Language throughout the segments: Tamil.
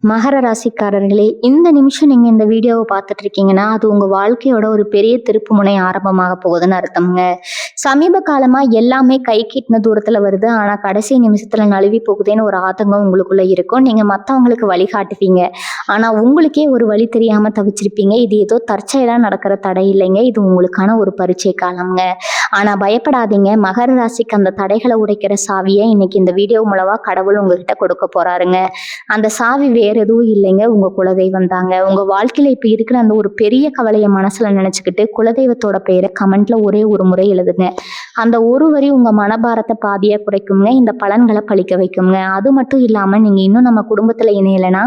மகர ராசிக்காரர்களே, இந்த நிமிஷம் நீங்க இந்த வீடியோவை பார்த்துட்டு இருக்கீங்கன்னா அது உங்க வாழ்க்கையோட ஒரு பெரிய திருப்பு முனை ஆரம்பமாக போகுதுன்னு அர்த்தம்ங்க. சமீப காலமா எல்லாமே கை கிட்டின தூரத்துல வருது, ஆனா கடைசி நிமிஷத்துல நழுவி போகுதேன்னு ஒரு ஆதங்கம் உங்களுக்குள்ள இருக்கும். நீங்க மத்தவங்களுக்கு வழிகாட்டுவீங்க, ஆனா உங்களுக்கே ஒரு வழி தெரியாம தவிச்சிருப்பீங்க. இது ஏதோ தற்செயலா நடக்கிற தடை இல்லைங்க, இது உங்களுக்கான ஒரு பரீட்சை காலம்ங்க. ஆனா பயப்படாதீங்க, மகர ராசிக்கு அந்த தடைகளை உடைக்கிற சாவியை இன்னைக்கு இந்த வீடியோ மூலமா கடவுள் உங்ககிட்ட கொடுக்க போறாருங்க. அந்த சாவி வேற எதுவும் இல்லைங்க, உங்க குலதெய்வம் தாங்க. உங்க வாழ்க்கையில இப்ப இருக்கிற அந்த ஒரு பெரிய கவலையை மனசுல நினைச்சுக்கிட்டு குலதெய்வத்தோட பெயரை கமெண்ட்ல ஒரே ஒரு முறை எழுதுங்க. அந்த ஒரு வரி உங்க மனபாரத்தை பாதியா குறைக்குங்க, இந்த பலன்களை பழிக்க வைக்குங்க. அது மட்டும் இல்லாம நீங்க இன்னும் நம்ம குடும்பத்துல இணையலைன்னா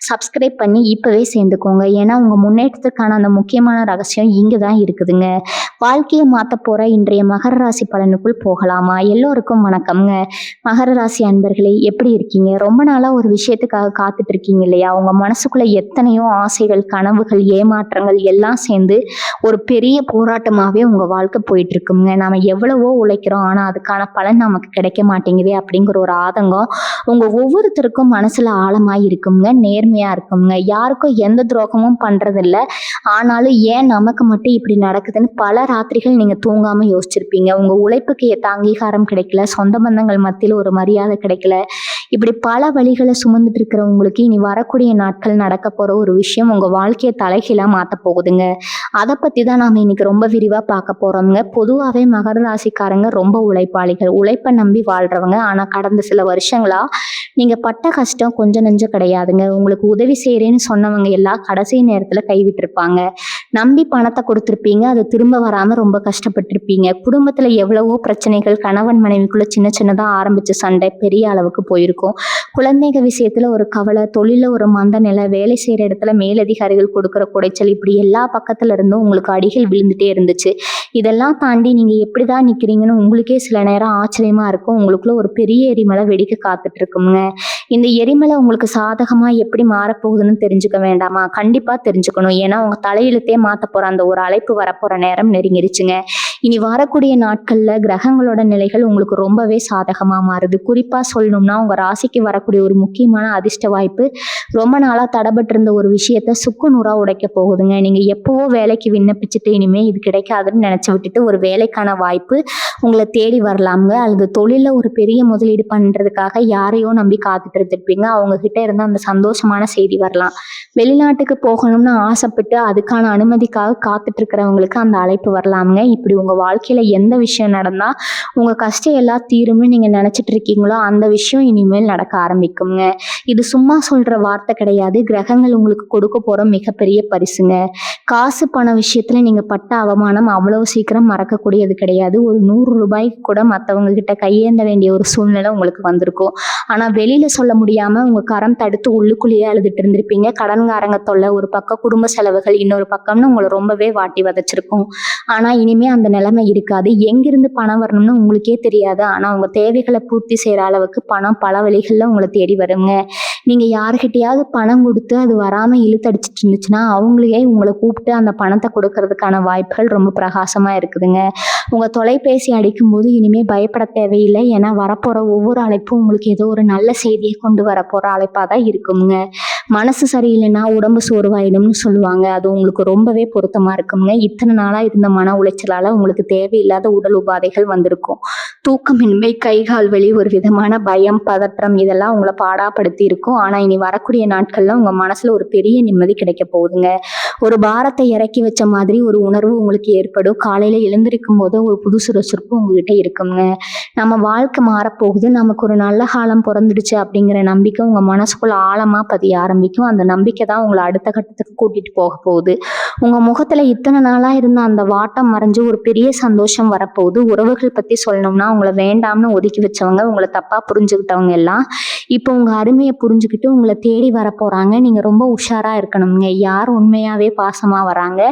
சப்ஸ்கிரைப் பண்ணி இப்பவே சேர்ந்துக்கோங்க. ஏன்னா உங்க முன்னேற்றத்துக்கான அந்த முக்கியமான ரகசியம் இங்கதான் இருக்குதுங்க. வாழ்க்கையை மாத்த போற இன்றைய மகர ராசி பலனுக்குள் போகலாமா? எல்லோருக்கும் வணக்கம்ங்க. மகர ராசி அன்பர்களே, எப்படி இருக்கீங்க? ரொம்ப நாளா ஒரு விஷயத்துக்காக காத்துட்டு இருக்கீங்க இல்லையா? உங்க மனசுக்குள்ள எத்தனையோ ஆசைகள், கனவுகள், ஏமாற்றங்கள் எல்லாம் சேர்ந்து ஒரு பெரிய போராட்டமாவே உங்க வாழ்க்கை போயிட்டு இருக்குங்க. நாம எவ்வளவோ உழைக்கிறோம், ஆனா அதுக்கான பலன் நமக்கு கிடைக்க மாட்டேங்குதே அப்படிங்கிற ஒரு ஆதங்கம் உங்க ஒவ்வொருத்தருக்கும் மனசுல ஆழமா இருக்குங்க. நேர்மையா இருக்குங்க, யாருக்கும் எந்த துரோகமும் பண்றதில்ல. ஆனாலும் ஏன் நமக்கு மட்டும் இப்படி நடக்குதுன்னு பல ராத்திரிகள் நீங்க தூங்காம யோசிச்சிருப்பீங்க. உங்க உழைப்புக்கு ஏத்த அங்கீகாரம் கிடைக்கல, சொந்த பந்தங்கள் மத்தியில் ஒரு மரியாதை கிடைக்கல. இப்படி பல வழிகளை சுமந்துட்டு இருக்கிறவங்களுக்கு இனி வரக்கூடிய நாட்கள் நடக்க போற ஒரு விஷயம் உங்க வாழ்க்கையை தலைகீழா மாத்த போகுதுங்க. அதை பத்தி தான் நாம இன்னைக்கு ரொம்ப விரிவா பார்க்க போறோம்ங்க. பொதுவாகவே மகர ராசிக்காரங்க ரொம்ப உழைப்பாளிகள், உழைப்பை நம்பி வாழ்றவங்க. ஆனா கடந்த சில வருஷங்களா நீங்க பட்ட கஷ்டம் கொஞ்சம் நெஞ்சம் கிடையாதுங்க. உங்களுக்கு உதவி செய்யறேன்னு சொன்னவங்க எல்லாம் கடைசி நேரத்துல கைவிட்டிருப்பாங்க. நம்பி பணத்தை கொடுத்துருப்பீங்க, அது திரும்ப வராம ரொம்ப கஷ்டப்பட்டிருப்பீங்க. குடும்பத்துல எவ்வளவோ பிரச்சனைகள், கணவன் மனைவிக்குள்ள சின்ன சின்னதா ஆரம்பிச்ச சண்டை பெரிய அளவுக்கு போயிருக்கும். குழந்தைங்க விஷயத்துல ஒரு கவலை, தொழில ஒரு மந்த நிலை, வேலை செய்யற இடத்துல மேலதிகாரிகள் கொடுக்குற குடைச்சல், இப்படி எல்லா பக்கத்துல இருந்தும் உங்களுக்கு அடிகள் விழுந்துட்டே இருந்துச்சு. இதெல்லாம் தாண்டி நீங்க எப்படிதான் நிக்கிறீங்கன்னு உங்களுக்கே சில நேரம் ஆச்சரியமா இருக்கும். உங்களுக்குள்ள ஒரு பெரிய எரிமலை வெடிக்க காத்துட்டு இருக்குங்க. இந்த எரிமலை உங்களுக்கு சாதகமா எப்படி மாறப்போகுதுன்னு தெரிஞ்சுக்க வேண்டாமா? கண்டிப்பா தெரிஞ்சுக்கணும். ஏன்னா உங்க தலையெழுத்தே மாத்த போற அந்த ஒரு அழைப்பு வரப்போற நேரம் நெருங்கிடுச்சுங்க. இனி வரக்கூடிய நாட்கள்ல கிரகங்களோட நிலைகள் உங்களுக்கு ரொம்பவே சாதகமா மாறுது. குறிப்பா சொல்லணும்னா உங்க ராசிக்கு வரக்கூடிய ஒரு முக்கியமான அதிர்ஷ்ட வாய்ப்பு ரொம்ப நாளா தடைபட்டு இருந்த ஒரு விஷயத்த சுக்கு நூறா உடைக்க போகுதுங்க. நீங்க எப்பவோ வேலைக்கு விண்ணப்பிச்சுட்டு இனிமே இது கிடைக்காதுன்னு நினைச்சு விட்டுட்டு ஒரு வேலைக்கான வாய்ப்பு உங்களை தேடி வரலாம்ங்க. அல்லது தொழில ஒரு பெரிய முதலீடு பண்றதுக்காக யாரையோ நம்பி காத்துட்டு இருந்திருப்பீங்க, அவங்க கிட்ட இருந்து அந்த சந்தோஷமான செய்தி வரலாம். வெளிநாட்டுக்கு போகணும்னு ஆசைப்பட்டு அதுக்கான அனுமதிக்காக காத்துட்டு இருக்கிறவங்களுக்கு அந்த அழைப்பு வரலாம்ங்க. இப்படி உங்க வாழ்க்கையில எந்த விஷயம் நடந்தா உங்க கஷ்டம் எல்லாம் தீரும்னு நீங்க நினைச்சிட்டு இருக்கீங்களோ அந்த விஷயம் இனிமேல் நடக்க ஆரம்பிக்குங்க. இது சும்மா சொல்ற வார்த்தை கிடையாது, கிரகங்கள் உங்களுக்கு கொடுக்க போற மிகப்பெரிய பரிசுங்க. காசு பண விஷயத்துல நீங்க பட்ட அவமானம் அவ்வளவு சீக்கிரம் மறக்கக்கூடியது கிடையாது. ஒரு 100 ரூபாய்க்கு கூட மற்றவங்க கிட்ட கையேந்த வேண்டிய ஒரு சூழ்நிலை உங்களுக்கு வந்திருக்கும். ஆனா வெளியில சொல்ல முடியாம உங்க கரம் தடுத்து உள்ளுக்குள்ளேயே அழுதுட்டு இருந்திருப்பீங்க. கடன்காரங்க தொல்லை ஒரு பக்கம், குடும்ப செலவுகள் இன்னொரு பக்கம்னு உங்களை ரொம்பவே வாட்டி வதைச்சிருக்கும். ஆனா இனிமே அந்த நிலைமை இருக்காது. எங்கிருந்து பணம் வரணும்னு உங்களுக்கே தெரியாது, ஆனா உங்க தேவைகளை பூர்த்தி செய்யற அளவுக்கு பணம் பல வழிகள்ல உங்களை தேடி வருங்க. நீங்க யாருக்கிட்டையாவது பணம் கொடுத்து அது வராம இழுத்தடிச்சிட்டு இருந்துச்சுன்னா அவங்களையே உங்களை கூப்பிட்டு அந்த பணத்தை கொடுக்கறதுக்கான வாய்ப்புகள் ரொம்ப பிரகாசமா இருக்குதுங்க. உங்க தொலைபேசி அடிக்கும் போது இனிமே பயப்பட தேவையில்லை. ஏன்னா வரப்போற ஒவ்வொரு அழைப்பும் உங்களுக்கு ஏதோ ஒரு நல்ல செய்தியை கொண்டு வரப்போற அழைப்பா தான் இருக்குங்க. மனசு சரியில்லைன்னா உடம்பு சோர்வாயிடும்னு சொல்லுவாங்க, அது உங்களுக்கு ரொம்பவே பொருத்தமா இருக்குங்க. இத்தனை நாளா இருந்த மன உளைச்சலால உங்களுக்கு தேவையில்லாத உடல் உபாதைகள் வந்திருக்கும். தூக்கமின்மை, கைகால் வலி, ஒரு விதமான பயம், பதற்றம், இதெல்லாம் உங்களை பாடாப்படுத்தி இருக்கும். ஆனா இனி வரக்கூடிய நாட்கள்ல உங்க மனசுல ஒரு பெரிய நிம்மதி கிடைக்க போகுதுங்க. ஒரு பாரத்தை இறக்கி வச்ச மாதிரி ஒரு உணர்வு உங்களுக்கு ஏற்படும். காலையில எழுந்திருக்கும் போது ஒரு புது சுறுசுறுப்பு உங்ககிட்ட இருக்குங்க. நம்ம வாழ்க்கை மாறப்போகுது, நமக்கு ஒரு நல்ல காலம் பிறந்துடுச்சு அப்படிங்கிற நம்பிக்கை உங்க மனசுக்குள்ள ஆழமா பதிய ஆரம்பிக்கும். அந்த நம்பிக்கை தான் உங்களை அடுத்த கட்டத்துக்கு கூட்டிட்டு போக போகுது. உங்க முகத்துல இத்தனை நாளா இருந்த அந்த வாட்டம் மறைஞ்சு ஒரு பெரிய சந்தோஷம் வரப்போகுது. உறவுகள் பத்தி சொல்லணும்னா உங்களை வேண்டாம்னு ஒதுக்கி வச்சவங்க, உங்களை தப்பா புரிஞ்சுக்கிட்டவங்க எல்லாம் இப்போ உங்க அருமையை புரிஞ்சுக்கிட்டு உங்களை தேடி வர போறாங்க. நீங்க ரொம்ப உஷாரா இருக்கணுங்க. யார் உண்மையாவே பாசமா வராங்க,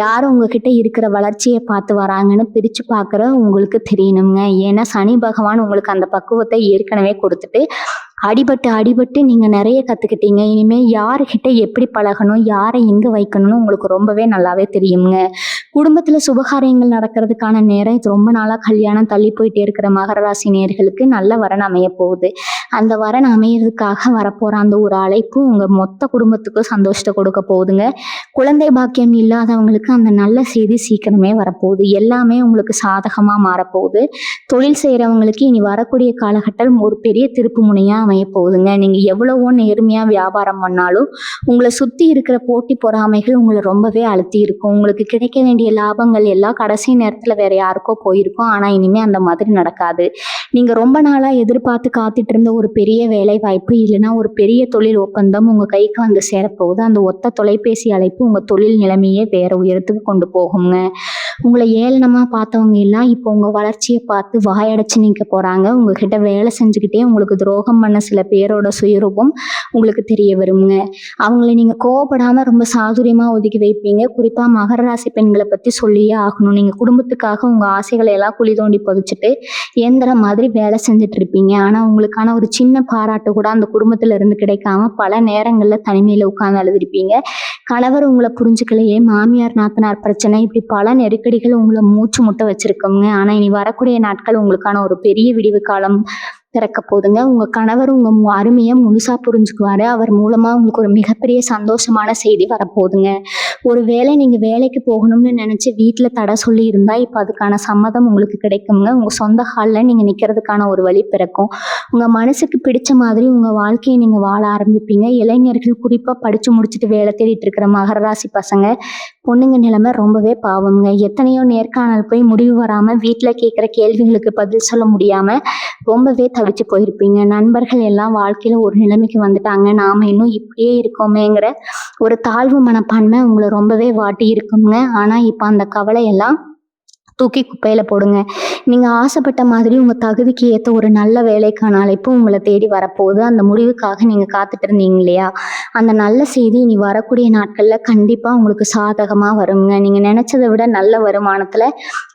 யார் உங்ககிட்ட இருக்கிற வளர்ச்சியை பார்த்து வராங்கன்னு பிரிச்சு பார்க்குற உங்களுக்கு தெரியணுங்க. ஏன்னா சனி பகவான் உங்களுக்கு அந்த பக்குவத்தை ஏற்கனவே கொடுத்துட்டு அடிபட்டு நீங்க நிறைய கத்துக்கிட்டீங்க. இனிமே யாருக்கிட்ட எப்படி பழகணும், யாரை எங்க வைக்கணும்னு உங்களுக்கு ரொம்பவே நல்லாவே தெரியுங்க. குடும்பத்துல சுபகாரியங்கள் நடக்கிறதுக்கான நேரம் இது. ரொம்ப நாளா கல்யாணம் தள்ளி போயிட்டே இருக்கிற மகர ராசி நேயர்களுக்கு நல்ல வரன் அமைய போகுது. அந்த வரன் அமையறதுக்காக வரப்போற அந்த ஒரு அழைப்பு உங்க மொத்த குடும்பத்துக்கும் சந்தோஷத்தை கொடுக்க போகுதுங்க. குழந்தை பாக்கியம் இல்லாதவங்களுக்கு அந்த நல்ல செய்தி சீக்கிரமே வரப்போகுது. எல்லாமே உங்களுக்கு சாதகமா மாறப்போகுது. தொழில் செய்யறவங்களுக்கு இனி வரக்கூடிய காலகட்டம் ஒரு பெரிய திருப்பு முனையா அமைய போகுதுங்க. நீங்க எவ்வளவோ நேர்மையா வியாபாரம் பண்ணாலும் உங்களை சுத்தி இருக்கிற போட்டி பொறாமைகள் உங்களை ரொம்பவே அழுத்தி இருக்கும். உங்களுக்கு கிடைக்க வேண்டிய லாபங்கள் எல்லாம் கடைசி நேரத்துல வேற யாருக்கோ போயிருக்கும். ஆனா இனிமே அந்த மாதிரி நடக்காது. நீங்க ரொம்ப நாளா எதிர்பார்த்து காத்துட்டு இருந்த ஒரு பெரிய வேலை வாய்ப்பு இல்லைன்னா ஒரு பெரிய தொழில் ஒப்பந்தம் உங்க கைக்கு வந்து சேரப்போகுது. அந்த ஒத்த தொலைபேசி அழைப்பு உங்க தொழில் நிலைமையே வேற உயரத்துக்கு கொண்டு போகுங்க. உங்களை ஏளனமா பார்த்தவங்க எல்லாம் இப்போ உங்க வளர்ச்சியை பார்த்து வாயடைச்சு நிற்க போறாங்க. உங்ககிட்ட வேலை செஞ்சுக்கிட்டே உங்களுக்கு துரோகம் பண்ண சில பேரோட சுயரூபம் உங்களுக்கு தெரிய வருங்க. அவங்களை நீங்க கோவப்படாம ரொம்ப சாதுரியமா ஒதுக்கி வைப்பீங்க. குறிப்பா மகர ராசி பெண்களை பத்தி சொல்லியே ஆகணும். நீங்க குடும்பத்துக்காக உங்க ஆசைகளை எல்லாம் குழி தோண்டி புதைச்சிட்டு இயந்திரம் மாதிரி வேலை செஞ்சுட்டு இருப்பீங்க. ஆனா உங்களுக்கான ஒரு சின்ன பாராட்டு கூட அந்த குடும்பத்துல இருந்து கிடைக்காம பல நேரங்கள்ல தனிமையில உட்கார்ந்து அழுதுருப்பீங்க. கணவர் உங்களை புரிஞ்சுக்கலையே, மாமியார் நாத்தனார் பிரச்சனை, இப்படி பல நெருக்கடிகள் உங்களை மூச்சு முட்ட வச்சிருக்கோங்க. ஆனா இனி வரக்கூடிய நாட்கள் உங்களுக்கான ஒரு பெரிய விடிவு காலம் பிறக்க போதுங்க. உங்க கணவர் உங்க அருமையை முழுசா புரிஞ்சுக்குவாரு. அவர் மூலமா உங்களுக்கு ஒரு மிகப்பெரிய சந்தோஷமான செய்தி வரப்போகுதுங்க. ஒருவேளை நீங்க வேலைக்கு போகணும்னு நினைச்சு வீட்டுல தடை சொல்லி இருந்தா இப்ப அதுக்கான சம்மதம் உங்களுக்கு கிடைக்குங்க. உங்க சொந்த கால்ல நீங்க நிக்கிறதுக்கான ஒரு வழி பிறக்கும். உங்க மனசுக்கு பிடிச்ச மாதிரி உங்க வாழ்க்கையை நீங்க வாழ ஆரம்பிப்பீங்க. இளைஞர்கள் குறிப்பா படிச்சு முடிச்சுட்டு வேலை தேடிட்டு இருக்கிற மகர ராசி பசங்க பொண்ணுங்க நிலைமை ரொம்பவே பாவம்ங்க. எத்தனையோ நேர்காணல் போய் முடிவு வராம வீட்டுல கேட்கிற கேள்விகளுக்கு பதில் சொல்ல முடியாம ரொம்பவே தவிச்சு போயிருப்பீங்க. நண்பர்கள் எல்லாம் வாழ்க்கையில ஒரு நிலைமைக்கு வந்துட்டாங்க, நாம இன்னும் இப்படியே இருக்கோமேங்கிற ஒரு தாழ்வு மனப்பான்மை உங்களை ரொம்பவே வாட்டி இருக்குங்க. ஆனா இப்ப அந்த கவலை எல்லாம் தூக்கி குப்பையில போடுங்க. நீங்க ஆசைப்பட்ட மாதிரி உங்க தகுதிக்கு ஏற்ற ஒரு நல்ல வேலைக்கான அழைப்பு உங்களை தேடி வரப்போகுது. அந்த முடிவுக்காக நீங்க காத்துட்டு இருந்தீங்க இல்லையா, அந்த நல்ல செய்தி இனி வரக்கூடிய நாட்கள்ல கண்டிப்பா உங்களுக்கு சாதகமா வருங்க. நீங்க நினைச்சதை விட நல்ல வருமானத்துல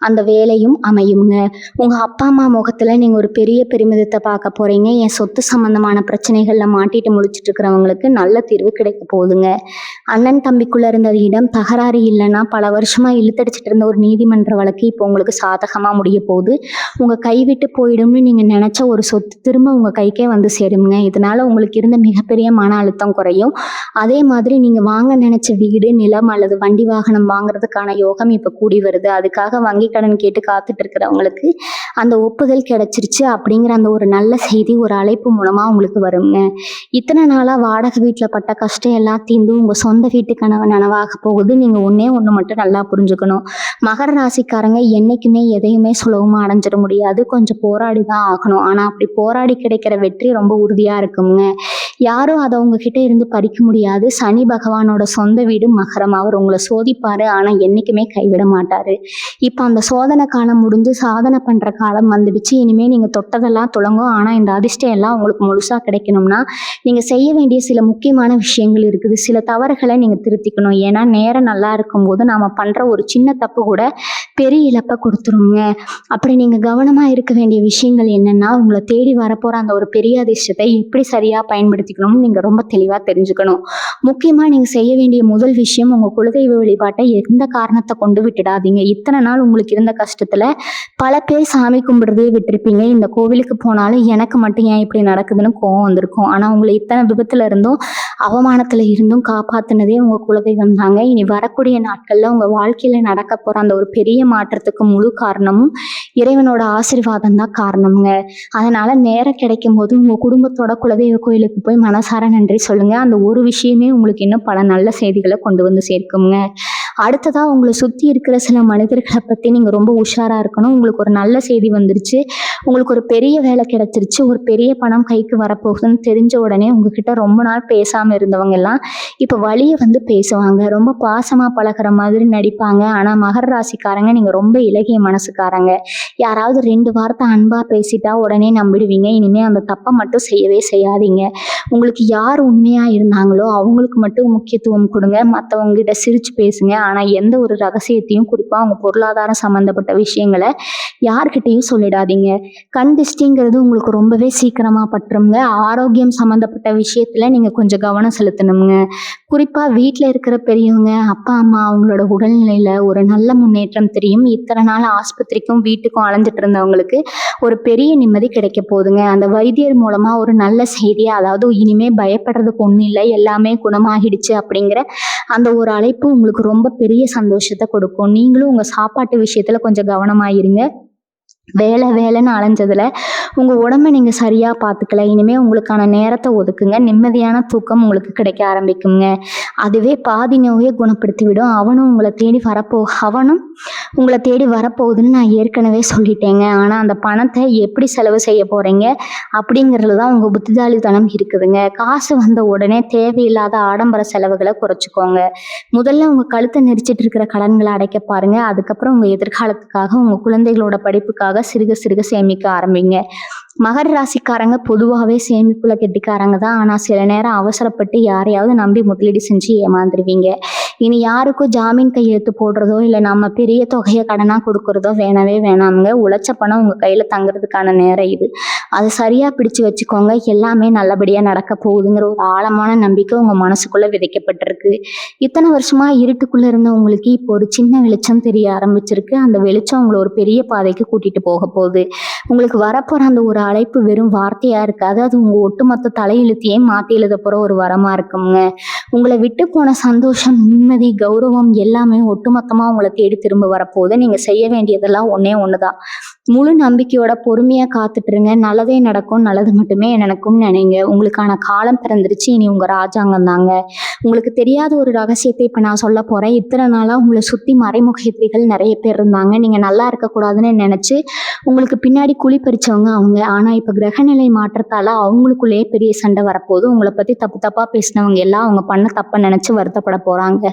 அந்த வேலையும் அமையுங்க. உங்க அப்பா அம்மா முகத்துல நீங்க ஒரு பெரிய பெருமிதத்தை பார்க்க போறீங்க. என் சொத்து சம்பந்தமான பிரச்சனைகள்ல மாட்டிட்டு முடிச்சிட்டு இருக்கிறவங்களுக்கு நல்ல தீர்வு கிடைக்க போகுதுங்க. அண்ணன் தம்பிக்குள்ள இருந்த இடம் தகராறு இல்லைன்னா பல வருஷமா இழுத்தடிச்சிட்டு இருந்த ஒரு நீதிமன்ற வழக்கு இப்போ உங்களுக்கு சாதகமா முடிய போகுது. உங்க கைவிட்டு போயிடும்னு நீங்க நினைச்ச ஒரு சொத்து திரும்ப உங்க கைக்கே வந்து சேருங்க. இதனால உங்களுக்கு இருந்த மிகப்பெரிய மன அழுத்தம் குறையும். அதே மாதிரி நீங்க வாங்க நினைச்ச வீடு, நிலம் அல்லது வண்டி வாகனம் வாங்குறதுக்கான யோகம் இப்ப கூடி வருது. அதுக்காக வங்கி கடன் கேட்டு காத்துட்டு இருக்கிறவங்களுக்கு அந்த ஒப்புதல் கிடைச்சிருச்சு அப்படிங்கிற அந்த ஒரு நல்ல செய்தி ஒரு அழைப்பு மூலமா உங்களுக்கு வருங்க. இத்தனை நாளா வாடகை வீட்டுல பட்ட கஷ்டம் எல்லாம் தீர்ந்து உங்க சொந்த வீட்டு கனவு நனவாக போகுது. நீங்க ஒண்ணே ஒண்ணு மட்டும் நல்லா புரிஞ்சுக்கணும். மகர ராசிக்காரங்க என்னைக்குமே எதையுமே சுலபமா அடைஞ்சிட முடியாது. கொஞ்சம் போராடி தான் ஆகணும். ஆனா அப்படி போராடி கிடைக்கிற வெற்றி ரொம்ப உறுதியா இருக்குங்க. யாரும் அதை உங்ககிட்ட இருந்து பறிக்க முடியாது. சனி பகவானோட சொந்த வீடு மகரம். அவர் உங்களை சோதிப்பாரு, ஆனா என்னைக்குமே கைவிட மாட்டாரு. இப்ப அந்த சோதனை காலம் முடிஞ்சு சாதனை பண்ற காலம் வந்துடுச்சு. இனிமே நீங்க தொட்டதெல்லாம் துளங்கும். ஆனா இந்த அதிர்ஷ்டம் எல்லாம் உங்களுக்கு முழுசா கிடைக்கணும்னா நீங்க செய்ய வேண்டிய சில முக்கியமான விஷயங்கள் இருக்குது. சில தவறுகளை நீங்க திருத்திக்கணும். ஏன்னா நேரம் நல்லா இருக்கும்போது நாம பண்ற ஒரு சின்ன தப்பு கூட பெரிய இழப்பை கொடுத்துருங்க. அப்படி நீங்க கவனமா இருக்க வேண்டிய விஷயங்கள் என்னன்னா, உங்களை தேடி வரப்போற அந்த ஒரு பெரிய அதிர்ஷ்டத்தை எப்படி சரியா பயன்படுத்திக்கணும்னு நீங்க ரொம்ப தெளிவா தெரிஞ்சுக்கணும். முக்கியமா நீங்க செய்ய வேண்டிய முதல் விஷயம், உங்க குலதெய்வ வழிபாட்டை எந்த காரணத்தை கொண்டு விட்டுடாதீங்க. இத்தனை நாள் உங்களுக்கு இருந்த கஷ்டத்துல பல பேர் சாமி கும்பிடுறதே விட்டுருப்பீங்க. இந்த கோவிலுக்கு போனாலும் எனக்கு மட்டும் ஏன் இப்படி நடக்குதுன்னு கோவம் வந்திருக்கும். ஆனா உங்களை இத்தனை விபத்துல இருந்தும் அவமானத்துல இருந்தும் காப்பாத்தினதே உங்க குலதெய்வம் தாங்க. இனி வரக்கூடிய நாட்கள்ல உங்க வாழ்க்கையில நடக்க போற அந்த ஒரு பெரிய மாற்றத்துக்கு முழு காரணமும் இறைவனோட ஆசீர்வாதம் தான் காரணம்ங்க. அதனால நேரம் கிடைக்கும் போது உங்க குடும்பத்தோட குலதெய்வ கோயிலுக்கு போய் மனசார நன்றி சொல்லுங்க. அந்த ஒரு விஷயமே உங்களுக்கு இன்னும் பல நல்ல செய்திகளை கொண்டு வந்து சேர்க்குங்க. அடுத்ததா உங்களை சுத்தி இருக்கிற சில மனிதர்களை பத்தி நீங்க ரொம்ப உஷாரா இருக்கணும். உங்களுக்கு ஒரு நல்ல செய்தி வந்துருச்சு, உங்களுக்கு ஒரு பெரிய வேலை கிடைச்சிருச்சு, ஒரு பெரிய பணம் கைக்கு வரப்போகுதுன்னு தெரிஞ்ச உடனே உங்ககிட்ட ரொம்ப நாள் பேசாம இருந்தவங்க எல்லாம் இப்ப வழிய வந்து பேசுவாங்க. ரொம்ப பாசமா பழகிற மாதிரி நடிப்பாங்க. ஆனா மகர ராசிக்காரங்க நீங்க ரொம்ப இலகிய மனசுக்காரங்க. யாராவது 2 வார்த்தை அன்பா பேசிட்டா உடனே நம்பிடுவீங்க. இனிமே அந்த தப்பை மட்டும் செய்யவே செய்யாதீங்க. உங்களுக்கு யார் உண்மையா இருந்தாங்களோ அவங்களுக்கு மட்டும் முக்கியத்துவம் கொடுங்க. மற்றவங்க கிட்ட சிரிச்சு பேசுங்க. ஆனால் எந்த ஒரு ரகசியத்தையும் குறிப்பாக அவங்க பொருளாதாரம் சம்மந்தப்பட்ட விஷயங்களை யார்கிட்டையும் சொல்லிடாதீங்க. கண் திஷ்டிங்கிறது உங்களுக்கு ரொம்பவே சீக்கிரமாக பட்டுருங்க. ஆரோக்கியம் சம்மந்தப்பட்ட விஷயத்தில் நீங்கள் கொஞ்சம் கவனம் செலுத்தணுங்க. குறிப்பாக வீட்டில் இருக்கிற பெரியவங்க, அப்பா அம்மா அவங்களோட உடல்நிலையில் ஒரு நல்ல முன்னேற்றம் தெரியும். இத்தனை நாள் ஆஸ்பத்திரிக்கும் வீட்டுக்கும் அலைஞ்சிட்டு இருந்தவங்களுக்கு ஒரு பெரிய நிம்மதி கிடைக்க போகுதுங்க. அந்த வைத்தியர் மூலமாக ஒரு நல்ல செய்தியை, அதாவது இனிமே பயப்படுறதுக்கு ஒன்றும் இல்லை, எல்லாமே குணமாகிடுச்சு அப்படிங்கிற அந்த ஒரு அழைப்பு உங்களுக்கு ரொம்ப பெரிய சந்தோஷத்தை கொடுக்கும். நீங்களும் உங்கள் சாப்பாட்டு விஷயத்தில் கொஞ்சம் கவனமாயிருங்க. வேலை வேலைன்னு அலைஞ்சதுல உங்கள் உடம்பை நீங்கள் சரியாக பார்த்துக்கல. இனிமேல் உங்களுக்கான நேரத்தை ஒதுக்குங்க. நிம்மதியான தூக்கம் உங்களுக்கு கிடைக்க ஆரம்பிக்குங்க. அதுவே பாதி நோயை குணப்படுத்தி விடும். அவனும் உங்களை தேடி வரப்போகுதுன்னு நான் ஏற்கனவே சொல்லிட்டேங்க. ஆனால் அந்த பணத்தை எப்படி செலவு செய்ய போகிறீங்க அப்படிங்கிறது தான் உங்கள் புத்திசாலித்தனம் இருக்குதுங்க. காசு வந்த உடனே தேவையில்லாத ஆடம்பர செலவுகளை குறைச்சிக்கோங்க. முதல்ல உங்கள் கழுத்தை நெரிச்சிட்டு இருக்கிற கடன்களை அடைக்க பாருங்க. அதுக்கப்புறம் உங்கள் எதிர்காலத்துக்காக, உங்கள் குழந்தைகளோட படிப்புக்காக சிறுக சிறுக சேமிக்க ஆரம்பிங்க. மகர ராசிக்காரங்க பொதுவாகவே சேமிப்புல கெட்டிக்காரங்க தான். ஆனால் சில நேரம் அவசரப்பட்டு யாரையாவது நம்பி முதலீடு செஞ்சு ஏமாந்துருவீங்க. இனி யாருக்கும் ஜாமீன் கையெழுத்து போடுறதோ இல்லை நம்ம பெரிய தொகையை கடனாக கொடுக்கறதோ வேணவே வேணாமுங்க. உழைச்ச பணம் உங்கள் கையில் தங்குறதுக்கான நேரம் இது. அது சரியாக பிடிச்சு வச்சுக்கோங்க. எல்லாமே நல்லபடியாக நடக்க போகுதுங்கிற ஒரு ஆழமான நம்பிக்கை உங்கள் மனசுக்குள்ளே விதைக்கப்பட்டிருக்கு. இத்தனை வருஷமாக இருட்டுக்குள்ளே இருந்த உங்களுக்கு இப்போ ஒரு சின்ன வெளிச்சம் தெரிய ஆரம்பிச்சிருக்கு. அந்த வெளிச்சம் உங்களை ஒரு பெரிய பாதைக்கு கூட்டிகிட்டு போக போகுது. உங்களுக்கு வரப்போகிற அந்த ஒரு அழைப்பு வெறும் வார்த்தையாக இருக்காது. அது உங்கள் ஒட்டுமொத்த தலையெழுத்தையே மாற்றி எழுத போகிற ஒரு வரமாக இருக்குங்க. உங்களை விட்டு போன சந்தோஷம், நிம்மதி, கௌரவம் எல்லாமே ஒட்டுமொத்தமாக உங்களை தேடி திரும்ப வரப்போகுது. நீங்கள் செய்ய வேண்டியதெல்லாம் ஒன்றே ஒன்று தான். முழு நம்பிக்கையோட பொறுமையாக காத்துட்டுருங்க. நல்லதே நடக்கும், நல்லது மட்டுமே நடக்கும்னு நினைங்க. உங்களுக்கான காலம் பிறந்துருச்சு. இனி உங்கள் ராஜாங்கம் தாங்க. உங்களுக்கு தெரியாத ஒரு ரகசியத்தை இப்போ நான் சொல்ல போகிறேன். இத்தனை நாளாக உங்களை சுற்றி மறைமுக எதிரிகள் நிறைய பேர் இருந்தாங்க. நீங்கள் நல்லா இருக்கக்கூடாதுன்னு நினச்சி உங்களுக்கு பின்னாடி குழி பறிச்சவங்க அவங்க. ஆனால் இப்போ கிரகநிலை மாற்றத்தால் அவங்களுக்குள்ளேயே பெரிய சண்டை வரப்போகுது. உங்களை பற்றி தப்பாக பேசினவங்க எல்லாம் அவங்க பண்ண தப்பை நினச்சி வருத்தப்பட போகிறாங்க.